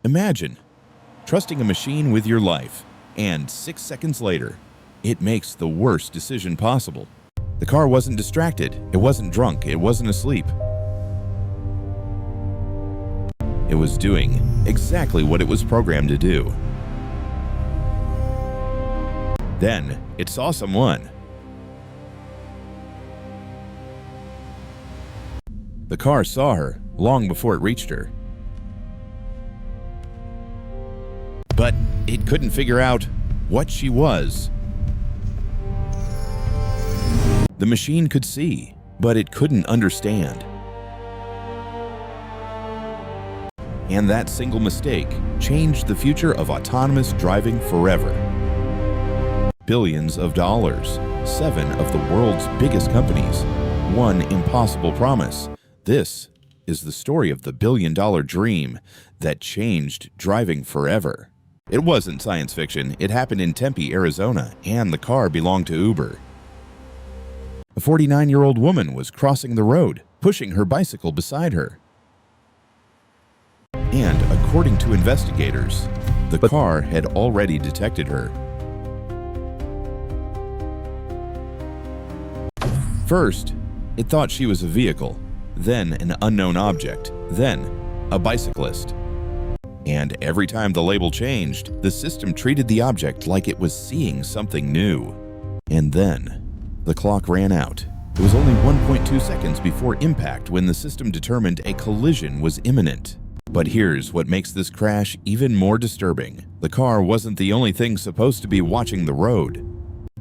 Imagine trusting a machine with your life, and 6 seconds later, it makes the worst decision possible. The car wasn't distracted, it wasn't drunk, it wasn't asleep. It was doing exactly what it was programmed to do. Then, it saw someone. The car saw her long before it reached her. But it couldn't figure out what she was. The machine could see, but it couldn't understand. And that single mistake changed the future of autonomous driving forever. Billions of dollars, 7 of the world's biggest companies, one impossible promise. This is the story of the billion-dollar dream that changed driving forever. It wasn't science fiction. It happened in Tempe, Arizona, and the car belonged to Uber. A 49-year-old woman was crossing the road, pushing her bicycle beside her. And according to investigators, the car had already detected her. First, it thought she was a vehicle, then an unknown object, then a bicyclist. And every time the label changed, the system treated the object like it was seeing something new. And then, the clock ran out. It was only 1.2 seconds before impact when the system determined a collision was imminent. But here's what makes this crash even more disturbing. The car wasn't the only thing supposed to be watching the road.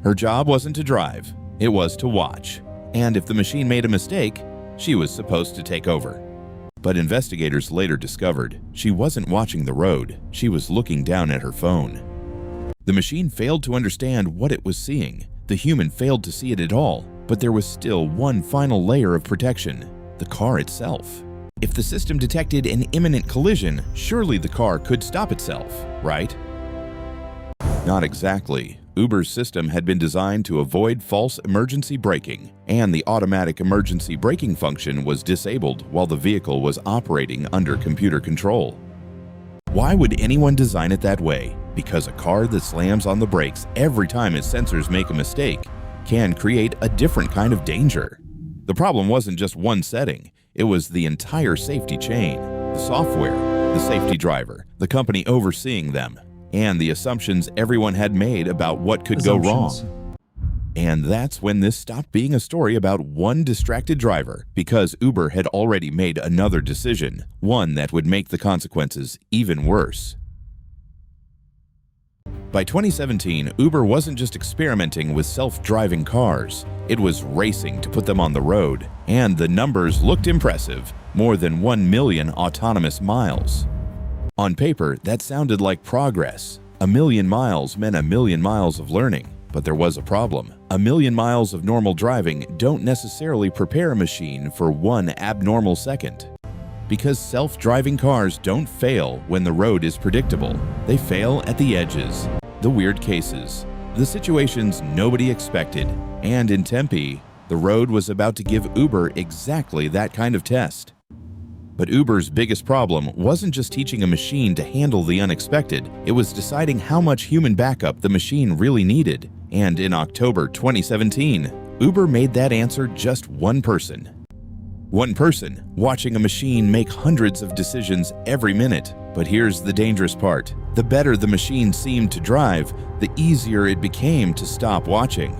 Her job wasn't to drive, it was to watch. And if the machine made a mistake, she was supposed to take over. But investigators later discovered she wasn't watching the road, she was looking down at her phone. The machine failed to understand what it was seeing. The human failed to see it at all, but there was still one final layer of protection: the car itself. If the system detected an imminent collision, surely the car could stop itself, right? Not exactly. Uber's system had been designed to avoid false emergency braking, and the automatic emergency braking function was disabled while the vehicle was operating under computer control. Why would anyone design it that way? Because a car that slams on the brakes every time its sensors make a mistake can create a different kind of danger. The problem wasn't just one setting, it was the entire safety chain, the software, the safety driver, the company overseeing them, and the assumptions everyone had made about what could go wrong. And that's when this stopped being a story about one distracted driver, because Uber had already made another decision, one that would make the consequences even worse. By 2017, Uber wasn't just experimenting with self-driving cars, it was racing to put them on the road, and the numbers looked impressive, more than 1 million autonomous miles. On paper, that sounded like progress. 1 million miles meant 1 million miles of learning. But there was a problem. 1 million miles of normal driving don't necessarily prepare a machine for one abnormal second. Because self-driving cars don't fail when the road is predictable. They fail at the edges, the weird cases, the situations nobody expected. And in Tempe, the road was about to give Uber exactly that kind of test. But Uber's biggest problem wasn't just teaching a machine to handle the unexpected, it was deciding how much human backup the machine really needed. And in October 2017, Uber made that answer just one person. One person watching a machine make hundreds of decisions every minute. But here's the dangerous part. The better the machine seemed to drive, the easier it became to stop watching.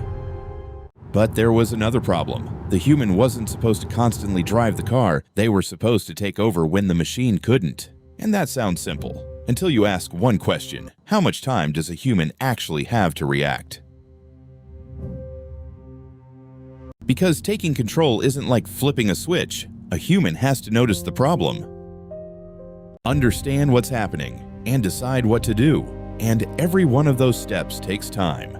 But there was another problem. The human wasn't supposed to constantly drive the car, they were supposed to take over when the machine couldn't. And that sounds simple, until you ask one question: how much time does a human actually have to react? Because taking control isn't like flipping a switch. A human has to notice the problem, understand what's happening, and decide what to do. And every one of those steps takes time.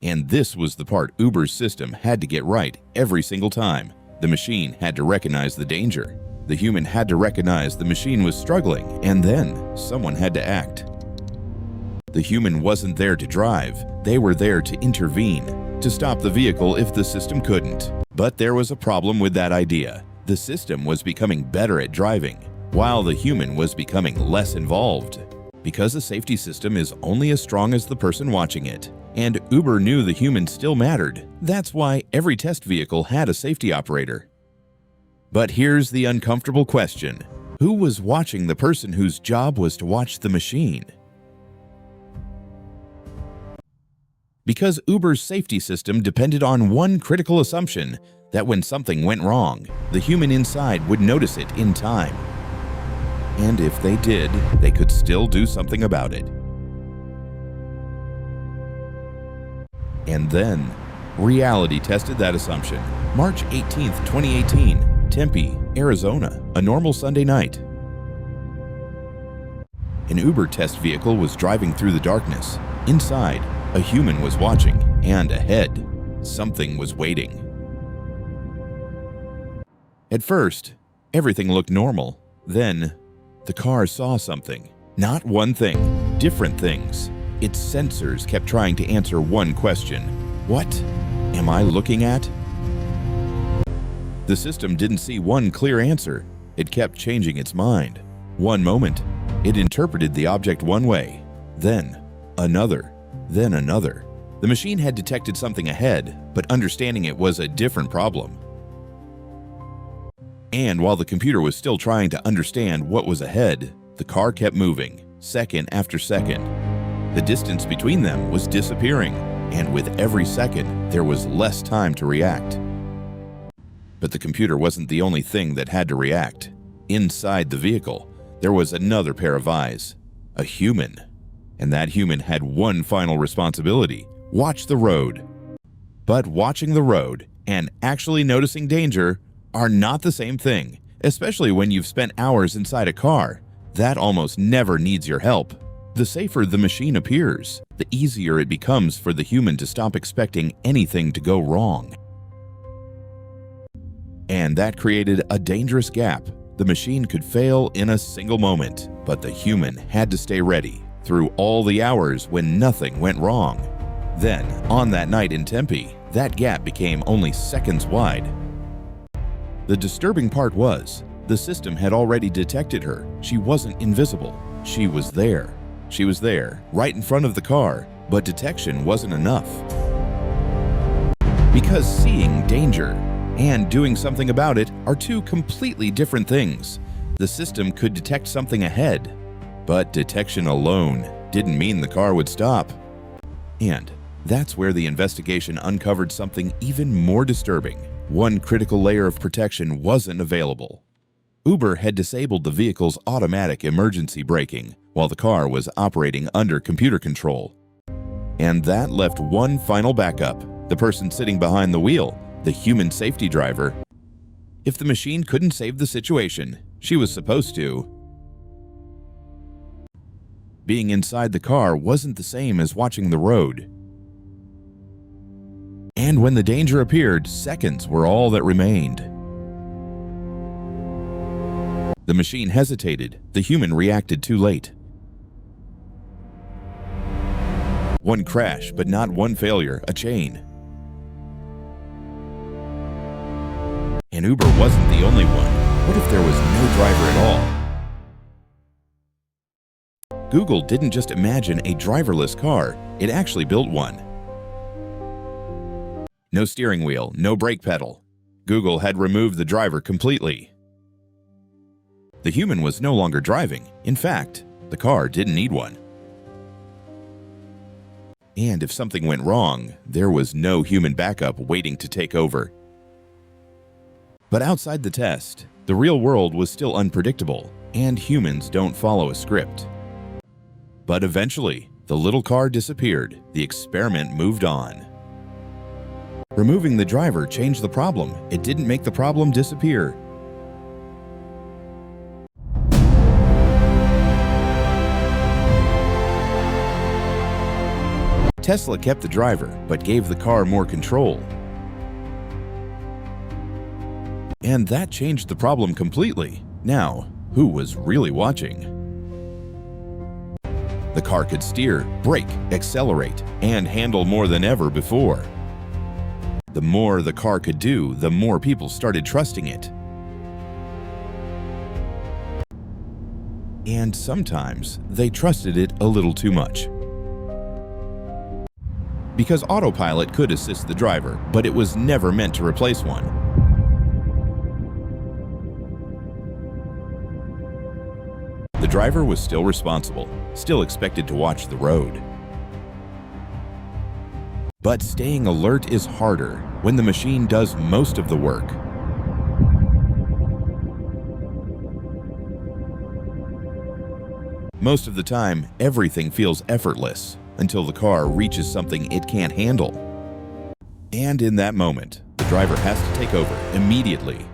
And this was the part Uber's system had to get right every single time. The machine had to recognize the danger. The human had to recognize the machine was struggling, and then someone had to act. The human wasn't there to drive, they were there to intervene, to stop the vehicle if the system couldn't. But there was a problem with that idea. The system was becoming better at driving, while the human was becoming less involved. Because a safety system is only as strong as the person watching it, and Uber knew the human still mattered, that's why every test vehicle had a safety operator. But here's the uncomfortable question. Who was watching the person whose job was to watch the machine? Because Uber's safety system depended on one critical assumption, that when something went wrong, the human inside would notice it in time. And if they did, they could still do something about it. And then, reality tested that assumption. March 18, 2018, Tempe, Arizona, a normal Sunday night. An Uber test vehicle was driving through the darkness. Inside, a human was watching, and ahead, something was waiting. At first, everything looked normal. Then, the car saw something. Not one thing, different things. Its sensors kept trying to answer one question. What am I looking at? The system didn't see one clear answer. It kept changing its mind. One moment, it interpreted the object one way, then another, then another. The machine had detected something ahead, but understanding it was a different problem. And while the computer was still trying to understand what was ahead, the car kept moving, second after second. The distance between them was disappearing, and with every second, there was less time to react. But the computer wasn't the only thing that had to react. Inside the vehicle, there was another pair of eyes, a human. And that human had one final responsibility: watch the road. But watching the road and actually noticing danger are not the same thing, especially when you've spent hours inside a car. That almost never needs your help. The safer the machine appears, the easier it becomes for the human to stop expecting anything to go wrong. And that created a dangerous gap. The machine could fail in a single moment, but the human had to stay ready through all the hours when nothing went wrong. Then, on that night in Tempe, that gap became only seconds wide. The disturbing part was, the system had already detected her. She wasn't invisible. She was there. She was there, right in front of the car, but detection wasn't enough. Because seeing danger and doing something about it are two completely different things. The system could detect something ahead, but detection alone didn't mean the car would stop. And that's where the investigation uncovered something even more disturbing. One critical layer of protection wasn't available. Uber had disabled the vehicle's automatic emergency braking while the car was operating under computer control. And that left one final backup: the person sitting behind the wheel, the human safety driver. If the machine couldn't save the situation, she was supposed to. Being inside the car wasn't the same as watching the road. And when the danger appeared, seconds were all that remained. The machine hesitated. The human reacted too late. One crash, but not one failure, a chain. And Uber wasn't the only one. What if there was no driver at all? Google didn't just imagine a driverless car, it actually built one. No steering wheel, no brake pedal. Google had removed the driver completely. The human was no longer driving. In fact, the car didn't need one. And if something went wrong, there was no human backup waiting to take over. But outside the test, the real world was still unpredictable, and humans don't follow a script. But eventually, the little car disappeared. The experiment moved on. Removing the driver changed the problem. It didn't make the problem disappear. Tesla kept the driver, but gave the car more control. And that changed the problem completely. Now, who was really watching? The car could steer, brake, accelerate, and handle more than ever before. The more the car could do, the more people started trusting it. And sometimes they trusted it a little too much. Because autopilot could assist the driver, but it was never meant to replace one. The driver was still responsible, still expected to watch the road. But staying alert is harder when the machine does most of the work. Most of the time, everything feels effortless until the car reaches something it can't handle. And in that moment, the driver has to take over immediately.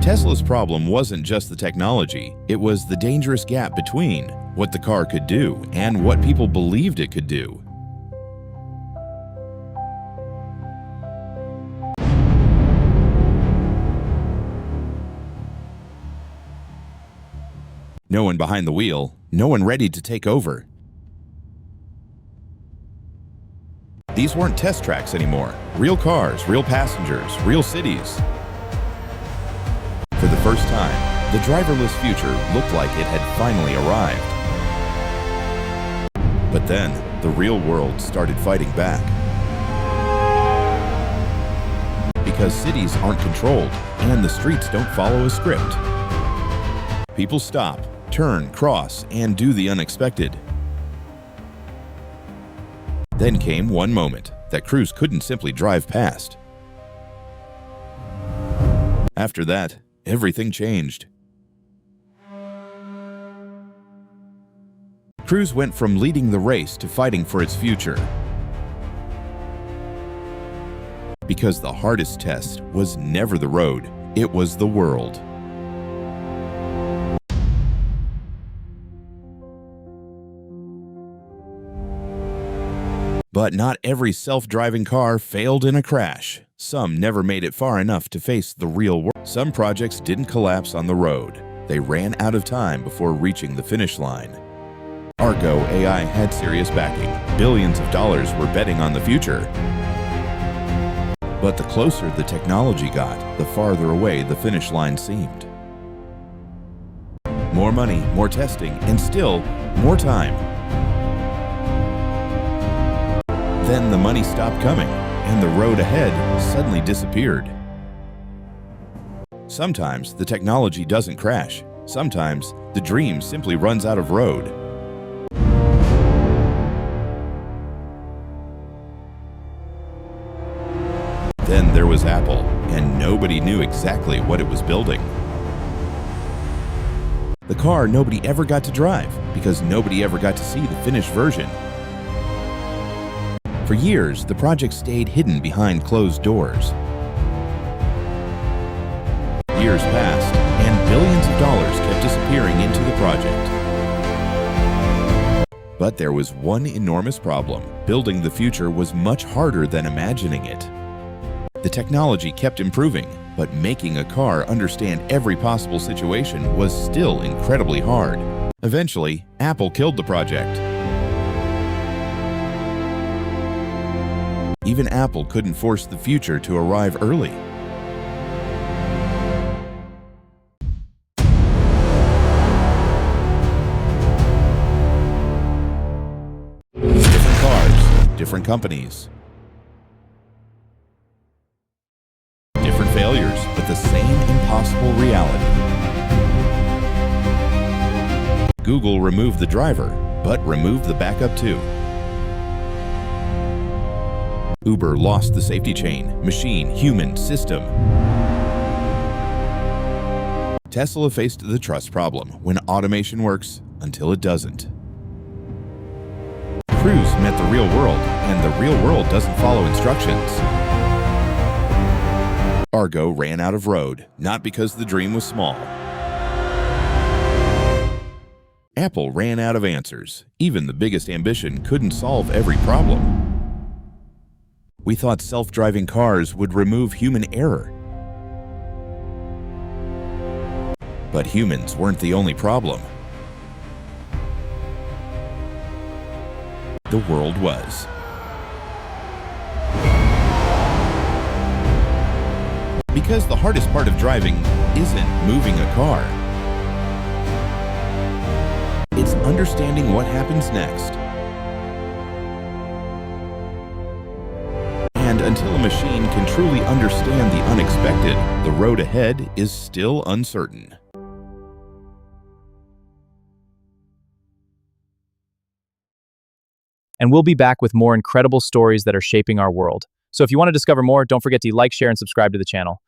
Tesla's problem wasn't just the technology, it was the dangerous gap between what the car could do and what people believed it could do. No one behind the wheel, no one ready to take over. These weren't test tracks anymore. Real cars, real passengers, real cities. For the first time, the driverless future looked like it had finally arrived. But then, the real world started fighting back. Because cities aren't controlled, and the streets don't follow a script. People stop, turn, cross, and do the unexpected. Then came one moment that crews couldn't simply drive past. After that, everything changed. Crews went from leading the race to fighting for its future. Because the hardest test was never the road, it was the world. But not every self-driving car failed in a crash. Some never made it far enough to face the real world. Some projects didn't collapse on the road. They ran out of time before reaching the finish line. Argo AI had serious backing. Billions of dollars were betting on the future. But the closer the technology got, the farther away the finish line seemed. More money, more testing, and still more time. Then the money stopped coming, and the road ahead suddenly disappeared. Sometimes the technology doesn't crash. Sometimes the dream simply runs out of road. Then there was Apple, and nobody knew exactly what it was building. The car nobody ever got to drive, because nobody ever got to see the finished version. For years, the project stayed hidden behind closed doors. Years passed, and billions of dollars kept disappearing into the project. But there was one enormous problem. Building the future was much harder than imagining it. The technology kept improving, but making a car understand every possible situation was still incredibly hard. Eventually, Apple killed the project. Even Apple couldn't force the future to arrive early. Different cars, different companies. Different failures, but the same impossible reality. Google removed the driver, but removed the backup too. Uber lost the safety chain, machine, human, system. Tesla faced the trust problem when automation works until it doesn't. Cruise met the real world, and the real world doesn't follow instructions. Argo ran out of road, not because the dream was small. Apple ran out of answers. Even the biggest ambition couldn't solve every problem. We thought self-driving cars would remove human error. But humans weren't the only problem. The world was. Because the hardest part of driving isn't moving a car. understanding what happens next. And until a machine can truly understand the unexpected, the road ahead is still uncertain. And we'll be back with more incredible stories that are shaping our world. So if you want to discover more, don't forget to like, share, and subscribe to the channel.